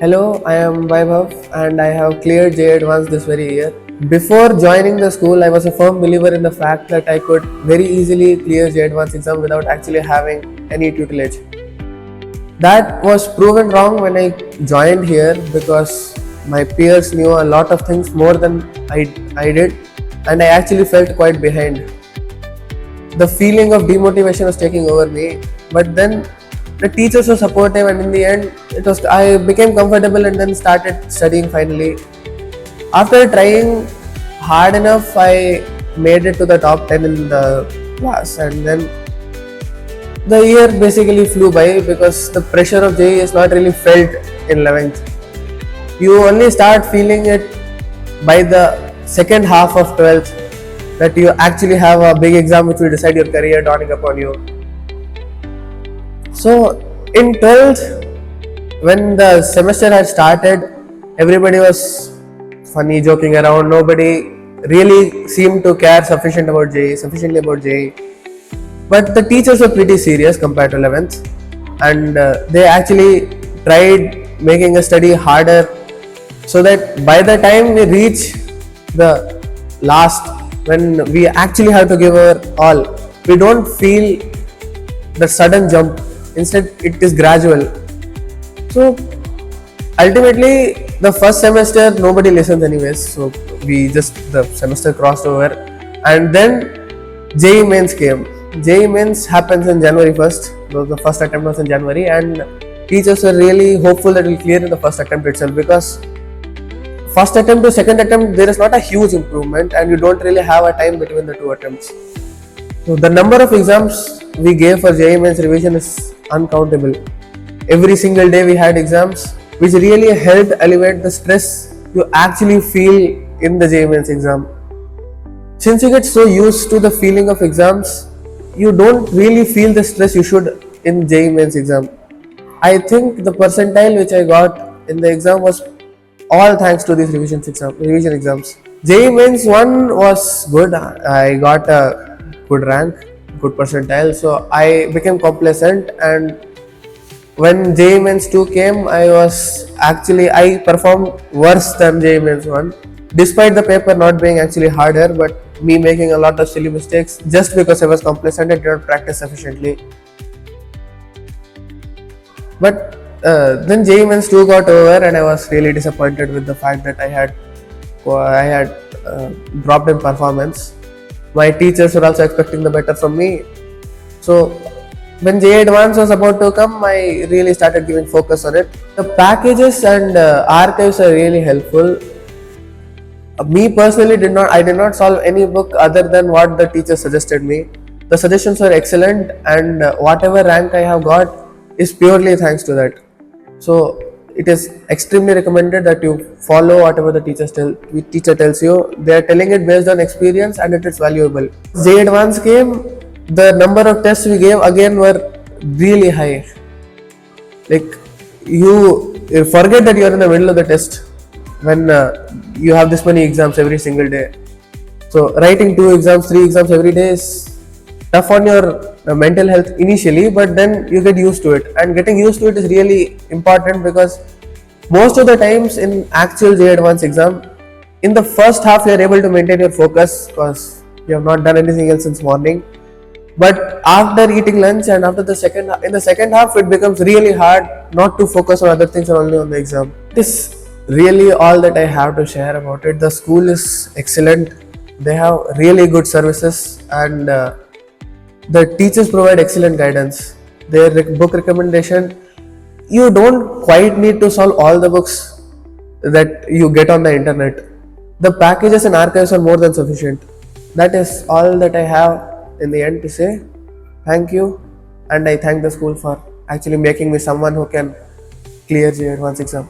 Hello, I am Vaibhav and I have cleared JEE Advanced this very year. Before joining the school, I was a firm believer in the fact that I could very easily clear JEE Advanced exam without actually having any tutelage. That was proven wrong when I joined here because my peers knew a lot of things more than I did, and I actually felt quite behind. The feeling of demotivation was taking over me, but then the teachers were supportive, and in the end I became comfortable and then started studying finally. After trying hard enough, I made it to the top 10 in the class, and then the year basically flew by because the pressure of JEE is not really felt in 11th. You only start feeling it by the second half of 12th, that you actually have a big exam which will decide your career dawning upon you. So in 12th, when the semester had started, everybody was funny, joking around. Nobody really seemed to care sufficiently about JEE. But the teachers were pretty serious compared to 11th, and they actually tried making us study harder so that by the time we reach the last, when we actually have to give our all, we don't feel the sudden jump. Instead, it is gradual. So ultimately, the first semester nobody listens anyways, so the semester crossed over, and then JEE mains came. JEE mains happens in January 1st, so the first attempt was in January, and teachers were really hopeful that we'll clear in the first attempt itself, because first attempt to second attempt there is not a huge improvement and you don't really have a time between the two attempts. So the number of exams we gave for JEE mains revision is uncountable. Every single day we had exams, which really helped elevate the stress you actually feel in the JEE mains exam. Since you get so used to the feeling of exams, you don't really feel the stress you should in JEE mains exam. I think the percentile which I got in the exam was all thanks to these revision exams. JEE mains 1 was good. I got a good rank, good percentile, so I became complacent, and when JEE mains 2 came, I performed worse than JEE mains 1, despite the paper not being actually harder, but me making a lot of silly mistakes just because I was complacent and did not practice sufficiently. But then JEE mains 2 got over, and I was really disappointed with the fact that I had dropped in performance. My teachers were also expecting the better from me. So when JEE Advanced was about to come, I really started giving focus on it. The packages and archives are really helpful. Me personally, I did not solve any book other than what the teacher suggested me. The suggestions were excellent, and whatever rank I have got is purely thanks to that. So it is extremely recommended that you follow whatever the teacher tells you. They are telling it based on experience, and it is valuable. JEE Advanced came, the number of tests we gave again were really high. Like, you forget that you are in the middle of the test when you have this many exams every single day. So writing 2 exams, 3 exams every day is tough on your mental health initially, but then you get used to it, and getting used to it is really important, because most of the times in actual JEE Advanced exam, in the first half you are able to maintain your focus because you have not done anything else since morning. But after eating lunch and in the second half, it becomes really hard not to focus on other things and only on the exam. This is really all that I have to share about it. The school is excellent. They have really good services, and the teachers provide excellent guidance. Their book recommendation, you don't quite need to solve all the books that you get on the internet. The packages and archives are more than sufficient. That is all that I have in the end to say. Thank you, and I thank the school for actually making me someone who can clear JEE Advanced exam.